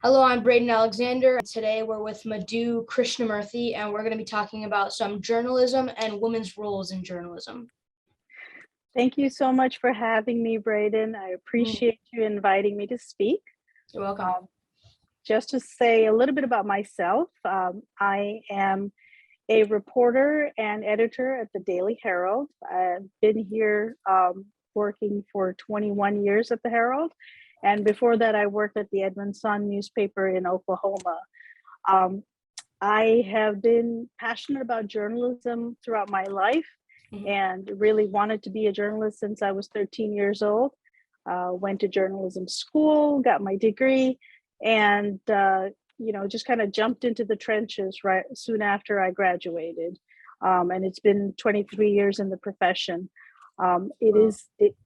Hello, I'm Braden Alexander. Today we're with Madhu Krishnamurthy, and we're going to be talking about some journalism and women's roles in journalism. Thank you so much for having me, Braden. I appreciate you inviting me to speak. You're welcome. Just to say a little bit about myself, I am a reporter and editor at the Daily Herald. I've been here working for 21 years at the Herald. And before that, I worked at the Edmond Sun newspaper in Oklahoma. I have been passionate about journalism throughout my life and really wanted to be a journalist since I was 13 years old. Went to journalism school, got my degree, and just kind of jumped into the trenches right soon after I graduated. And it's been 23 years in the profession. It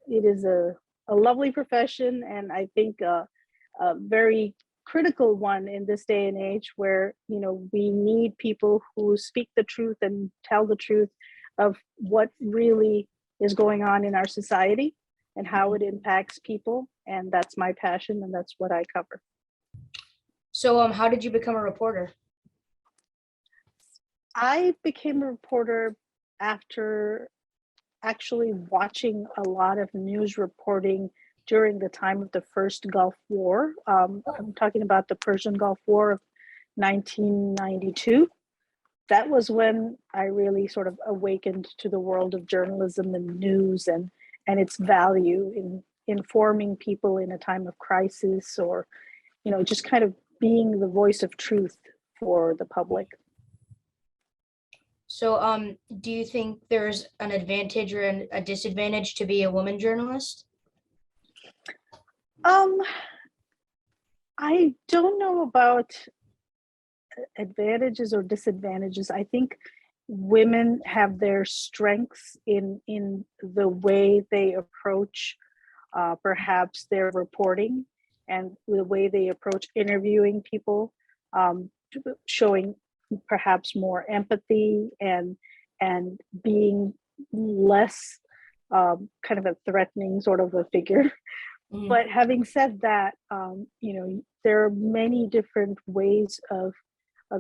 is a lovely profession, and I think a very critical one in this day and age where we need people who speak the truth and tell the truth of what really is going on in our society and how it impacts people. And that's my passion, and that's what I cover. So how did you become a reporter? I became a reporter after actually watching a lot of news reporting during the time of the first Gulf War. I'm talking about the Persian Gulf War of 1992. That was when I really sort of awakened to the world of journalism and news and its value in informing people in a time of crisis, or just kind of being the voice of truth for the public. So do you think there's an advantage or a disadvantage to be a woman journalist? I don't know about advantages or disadvantages. I think women have their strengths in the way they approach perhaps their reporting and the way they approach interviewing people, showing perhaps more empathy and being less kind of a threatening sort of a figure. But having said that, there are many different ways of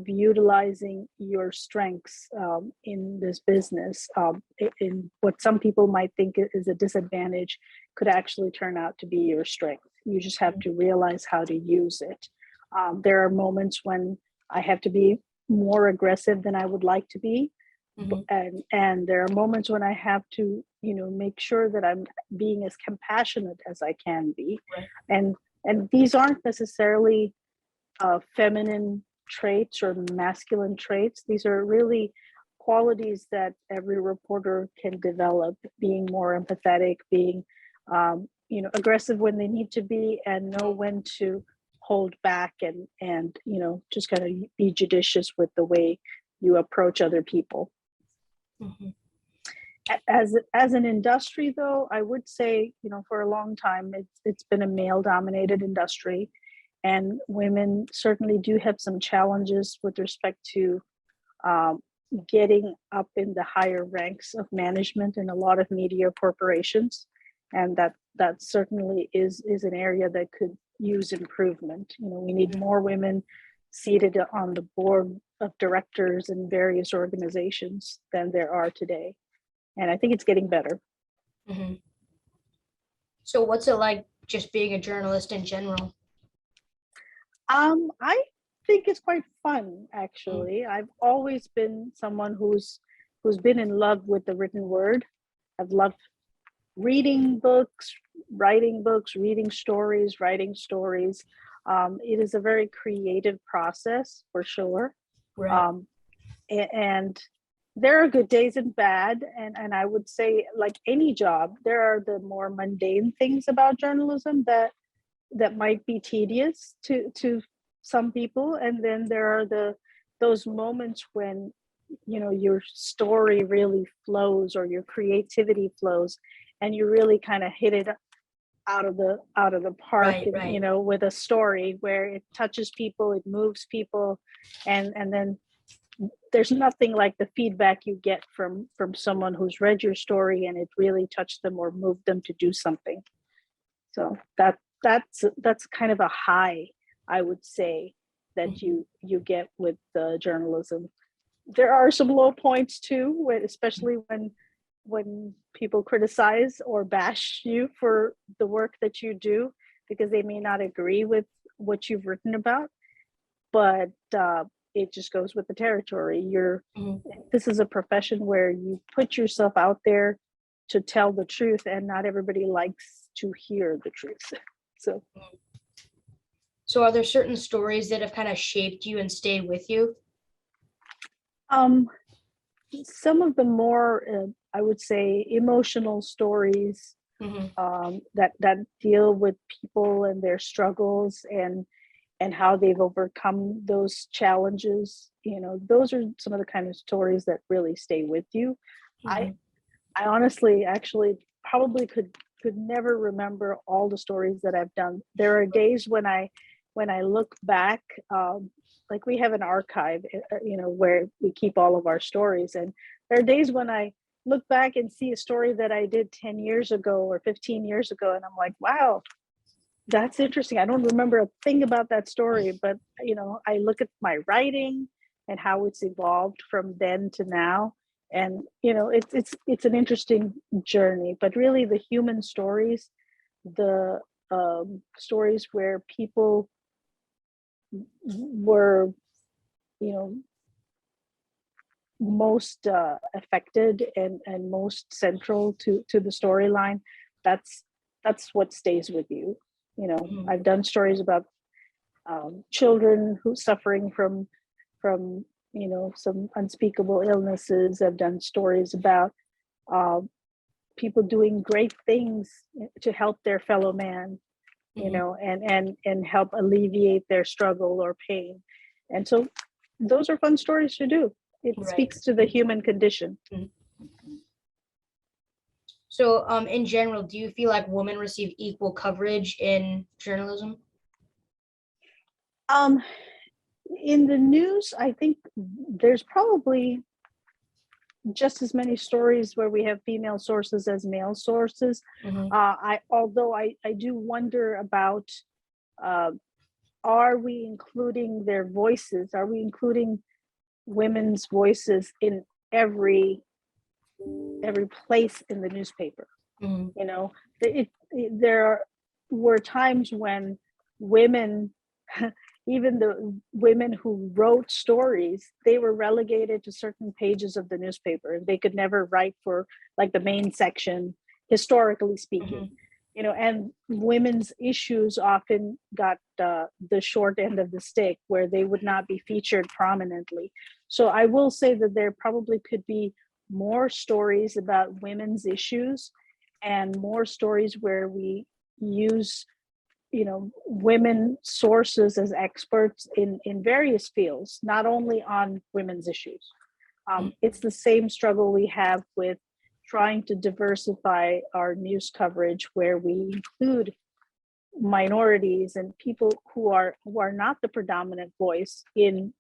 utilizing your strengths in this business. In what some people might think is a disadvantage could actually turn out to be your strength. You just have to realize how to use it. There are moments when I have to be more aggressive than I would like to be. And there are moments when I have to, make sure that I'm being as compassionate as I can be. Right. And these aren't necessarily feminine traits or masculine traits. These are really qualities that every reporter can develop: being more empathetic, being aggressive when they need to be, and know when to hold back and just kind of be judicious with the way you approach other people. As an industry, though, I would say, for a long time, it's been a male-dominated industry, and women certainly do have some challenges with respect to getting up in the higher ranks of management in a lot of media corporations, and that certainly is an area that could use improvement. We need more women seated on the board of directors in various organizations than there are today. And I think it's getting better. So what's it like just being a journalist in general? I think it's quite fun, actually. I've always been someone who's been in love with the written word. I've loved reading books, writing books, reading stories, writing stories. It is a very creative process, for sure. Right. And there are good days and bad. And I would say, like any job, there are the more mundane things about journalism that might be tedious to some people. And then there are those moments when, your story really flows or your creativity flows, and you really kind of hit it out of the park, right. With a story where it touches people, it moves people, and then there's nothing like the feedback you get from someone who's read your story and it really touched them or moved them to do something. So that's kind of a high I would say, that you get with journalism. There are some low points too, especially when people criticize or bash you for the work that you do, because they may not agree with what you've written about. But it just goes with the territory. This is a profession where you put yourself out there to tell the truth, and not everybody likes to hear the truth. So are there certain stories that have kind of shaped you and stayed with you? Some of the more, I would say, emotional stories that deal with people and their struggles and how they've overcome those challenges. Those are some of the kind of stories that really stay with you. I honestly, actually, probably could never remember all the stories that I've done. There are days when I look back, like we have an archive, where we keep all of our stories. And there are days when I look back and see a story that I did 10 years ago or 15 years ago. And I'm like, wow, that's interesting. I don't remember a thing about that story, but, I look at my writing and how it's evolved from then to now. And, it's an interesting journey, but really the human stories, the stories where people were, most affected and most central to the storyline, that's what stays with you. I've done stories about children who suffering from some unspeakable illnesses. I've done stories about people doing great things to help their fellow man, and help alleviate their struggle or pain. And so those are fun stories to do. It speaks to the human condition. So in general, do you feel like women receive equal coverage in journalism? In the news, I think there's probably just as many stories where we have female sources as male sources. Although I do wonder about, are we including their voices? Are we including women's voices in every place in the newspaper? There were times when women, even the women who wrote stories, they were relegated to certain pages of the newspaper. They could never write for like the main section, historically speaking. And women's issues often got the short end of the stick, where they would not be featured prominently. So I will say that there probably could be more stories about women's issues, and more stories where we use women sources as experts in various fields, not only on women's issues. It's the same struggle we have with trying to diversify our news coverage, where we include minorities and people who are not the predominant voice in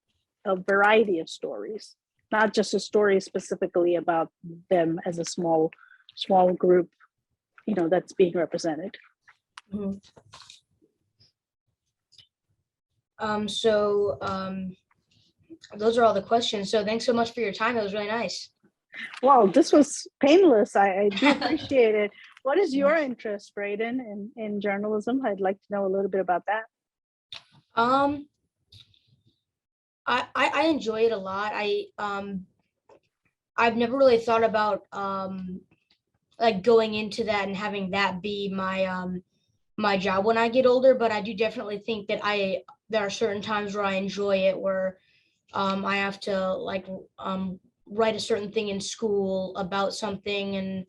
a variety of stories, not just a story specifically about them as a small group, that's being represented. Those are all the questions. So thanks so much for your time. It was really nice. Wow, this was painless. I do appreciate it. What is your interest, Braden, in journalism? I'd like to know a little bit about that. I enjoy it a lot. I've never really thought about like going into that and having that be my job when I get older, but I do definitely think that there are certain times where I enjoy it, where I have to like write a certain thing in school about something, and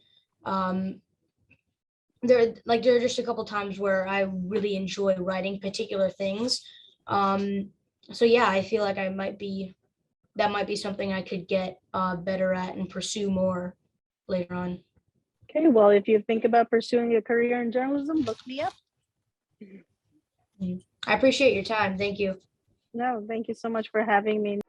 there are just a couple times where I really enjoy writing particular things. So yeah, I feel like that might be something I could get better at and pursue more later on. Okay, well, if you think about pursuing a career in journalism, look me up. I appreciate your time. Thank you. No, thank you so much for having me.